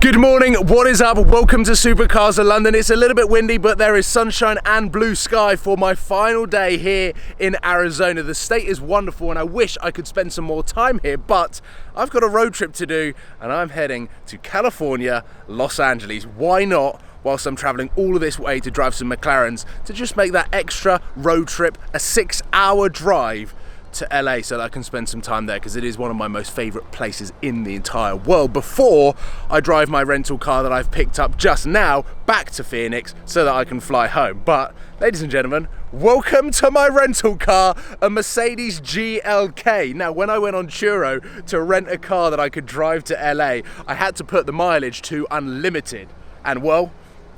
Good morning, what is up? Welcome to Supercars of London. It's a little bit windy, but there is sunshine and blue sky for my final day here in Arizona. The state is wonderful and I wish I could spend some more time here, but I've got a road trip to do and I'm heading to California, Los Angeles. Why not? Whilst I'm traveling all of this way to drive some McLarens to just make that extra road trip a 6-hour drive to LA so that I can spend some time there, because it is one of my most favorite places in the entire world before I drive my rental car that I've picked up just now back to Phoenix so that I can fly home. But ladies and gentlemen, welcome to my rental car, a Mercedes GLK. Now, when I went on Turo to rent a car that I could drive to LA, I had to put the mileage to unlimited, and well,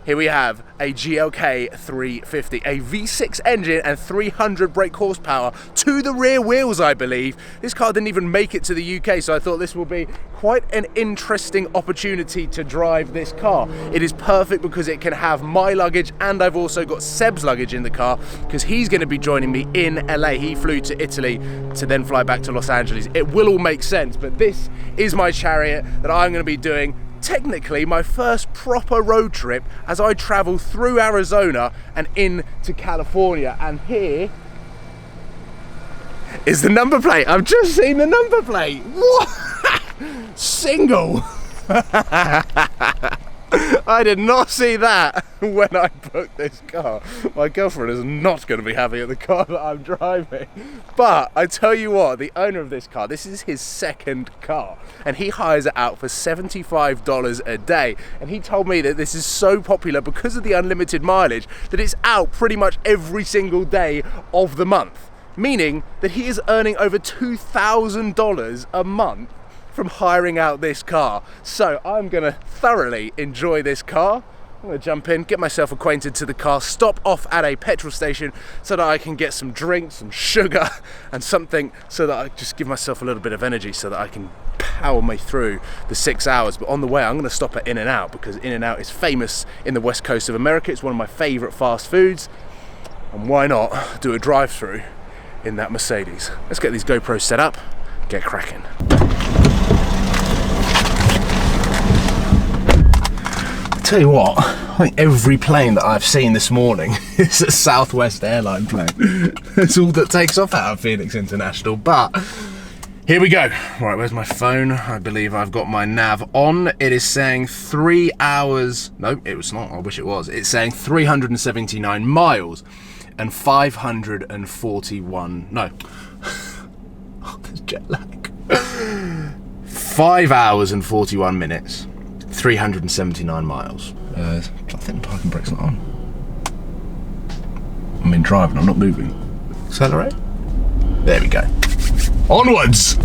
here we have a GLK 350, a V6 engine and 300 brake horsepower to the rear wheels, I believe. This car didn't even make it to the UK, so I thought this will be quite an interesting opportunity to drive this car. It is perfect because it can have my luggage, and I've also got Seb's luggage in the car because he's going to be joining me in LA. He flew to Italy to then fly back to Los Angeles. It will all make sense, but this is my chariot that I'm going to be doing technically my first proper road trip as I travel through Arizona and into California. And here is the number plate. I've just seen the number plate. What? Single. I did not see that when I booked this car. My girlfriend is not going to be happy at the car that I'm driving. But I tell you what, the owner of this car, this is his second car, and he hires it out for $75 a day. And he told me that this is so popular because of the unlimited mileage that it's out pretty much every single day of the month. Meaning that he is earning over $2,000 a month from hiring out this car. So I'm gonna thoroughly enjoy this car. I'm gonna jump in, get myself acquainted to the car, stop off at a petrol station so that I can get some drinks, some sugar and something so that I just give myself a little bit of energy so that I can power me through the 6 hours. But on the way I'm gonna stop at In-N-Out because In-N-Out is famous in the west coast of America. It's one of my favorite fast foods, and why not do a drive-through in that Mercedes. Let's get these GoPros set up, get cracking. Tell you what, I think every plane that I've seen this morning is a Southwest airline plane. That's all that takes off out of Phoenix International, but here we go. Right, where's my phone? I believe I've got my nav on. It is saying 3 hours, no, it was not, I wish it was. It's saying 379 miles and 541, no. Oh, there's jet lag. 5 hours and 41 minutes. 379 miles. I think the parking brake's not on. I'm in driving, I'm not moving. Accelerate. There we go. Onwards!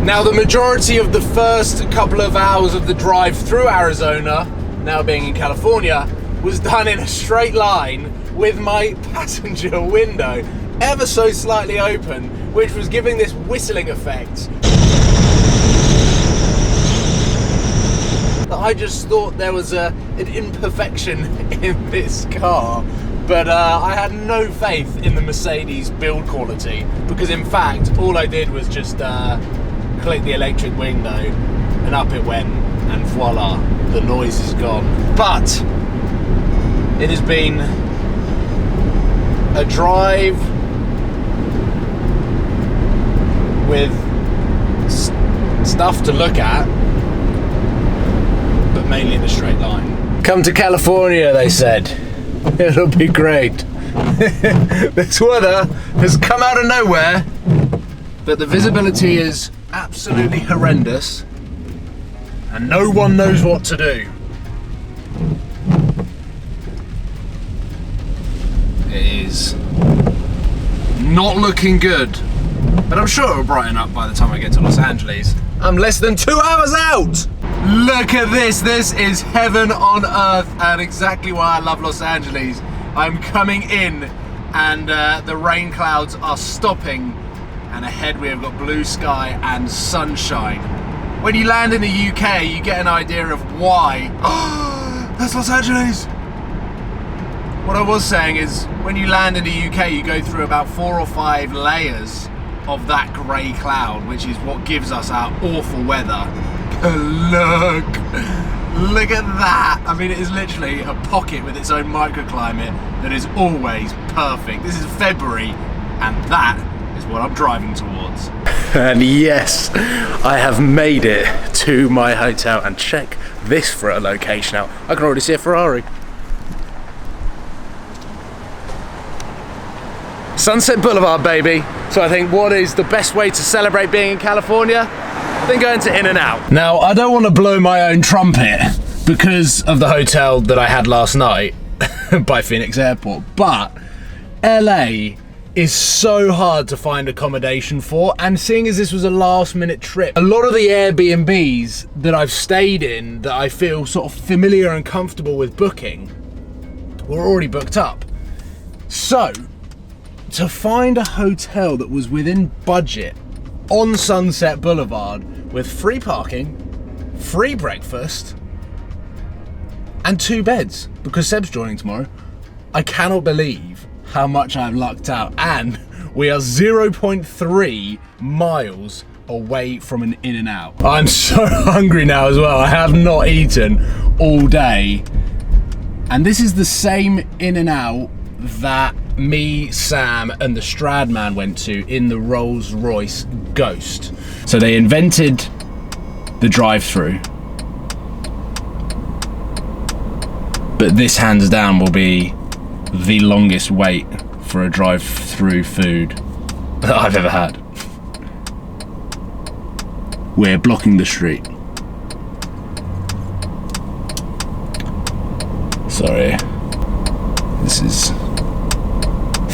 Now, the majority of the first couple of hours of the drive through Arizona, now being in California, was done in a straight line with my passenger window ever so slightly open, which was giving this whistling effect. I just thought there was an imperfection in this car, but I had no faith in the Mercedes build quality, because in fact all I did was just click the electric window and up it went, and voila, the noise is gone. But it has been a drive with stuff to look at, but mainly in a straight line. Come to California, they said. It'll be great. This weather has come out of nowhere, but the visibility is absolutely horrendous and no one knows what to do. It is not looking good, but I'm sure it'll brighten up by the time I get to Los Angeles. I'm less than 2 hours out. Look at this, this is heaven on earth, and exactly why I love Los Angeles. I'm coming in and the rain clouds are stopping, and ahead we have got blue sky and sunshine. When you land in the UK, you get an idea of why. Oh, that's Los Angeles. What I was saying is, when you land in the UK, you go through about 4 or 5 layers of that grey cloud, which is what gives us our awful weather. Look at that. I mean, it is literally a pocket with its own microclimate that is always perfect. This is February, and that is what I'm driving towards. And yes, I have made it to my hotel, and check this for a location out. I can already see a Ferrari. Sunset Boulevard, baby. So I think, what is the best way to celebrate being in California? Than going to In-N-Out. Now, I don't want to blow my own trumpet because of the hotel that I had last night by Phoenix Airport, but LA is so hard to find accommodation for, and seeing as this was a last-minute trip, a lot of the Airbnbs that I've stayed in that I feel sort of familiar and comfortable with booking were already booked up. So, to find a hotel that was within budget on Sunset Boulevard with free parking, free breakfast, and 2 beds, because Seb's joining tomorrow, I cannot believe how much I've lucked out. And we are 0.3 miles away from an In-N-Out. I'm so hungry now as well. I have not eaten all day. And this is the same In-N-Out that me, Sam, and the Stradman went to in the Rolls-Royce Ghost. So they invented the drive-through, but this hands down will be the longest wait for a drive-through food that I've ever had. We're blocking the street. Sorry, this is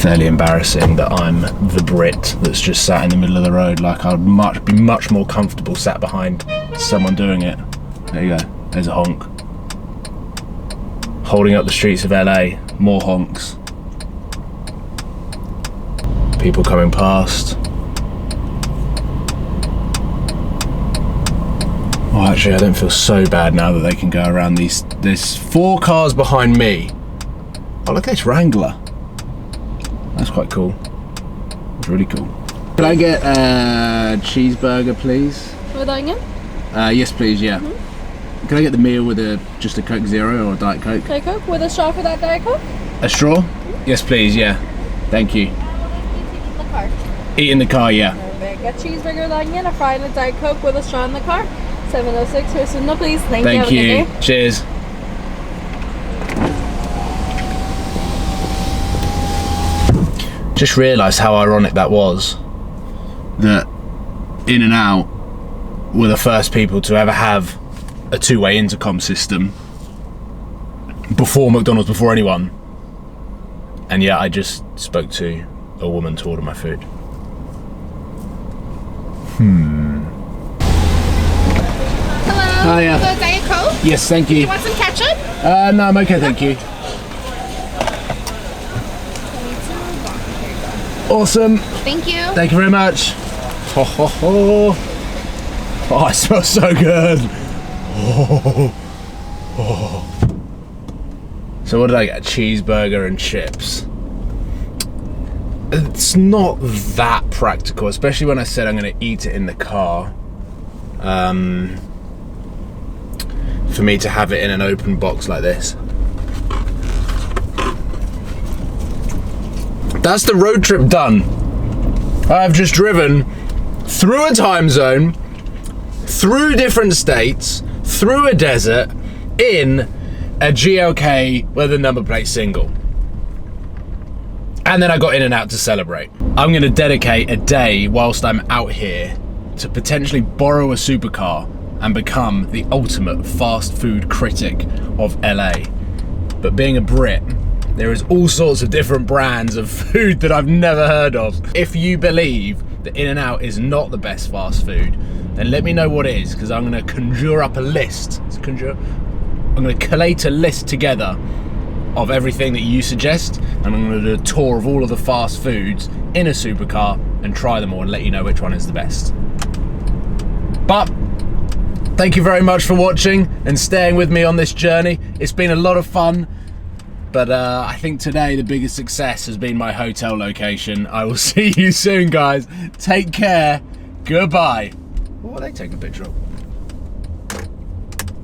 fairly embarrassing that I'm the Brit that's just sat in the middle of the road. Like, I'd be much more comfortable sat behind someone doing it. There you go, there's a honk. Holding up the streets of LA, more honks. People coming past. Oh, actually, I don't feel so bad now that they can go around these. There's 4 cars behind me. Oh, look at this Wrangler. That's quite cool. It's really cool. Can I get a cheeseburger, please? With onion? Yes, please, yeah. Can I get the meal with just a Coke Zero or a Diet Coke? Diet Coke with a straw for that Diet Coke? A straw? Yes, please, yeah. Thank you. Eat in the car. Eat in the car, yeah. Perfect. A cheeseburger with onion, a fry and a Diet Coke with a straw in the car. 706 Houston, please. Thank you. Thank you. Cheers. Just realised how ironic that was. That In-N-Out were the first people to ever have a 2-way intercom system before McDonald's, before anyone. And yeah, I just spoke to a woman to order my food. Hello. Hiya. The Diet Coke? Yes, thank you. You want some ketchup? No, I'm okay, thank you. Awesome. Thank you. Thank you very much. Ho, ho, ho. Oh, it smells so good. Oh, oh. So what did I get? A cheeseburger and chips. It's not that practical, especially when I said I'm going to eat it in the car. For me to have it in an open box like this. That's the road trip done. I've just driven through a time zone, through different states, through a desert, in a GLK with a number plate single. And then I got In-N-Out to celebrate. I'm gonna dedicate a day whilst I'm out here to potentially borrow a supercar and become the ultimate fast food critic of LA. But being a Brit, there is all sorts of different brands of food that I've never heard of. If you believe that In-N-Out is not the best fast food, then let me know what it is, because I'm gonna conjure up a list. I'm gonna collate a list together of everything that you suggest, and I'm gonna do a tour of all of the fast foods in a supercar and try them all and let you know which one is the best. But thank you very much for watching and staying with me on this journey. It's been a lot of fun, but I think today the biggest success has been my hotel location. I will see you soon, guys. Take care. Goodbye. What are they taking a picture of?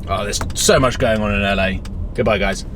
Oh, there's so much going on in LA. Goodbye, guys.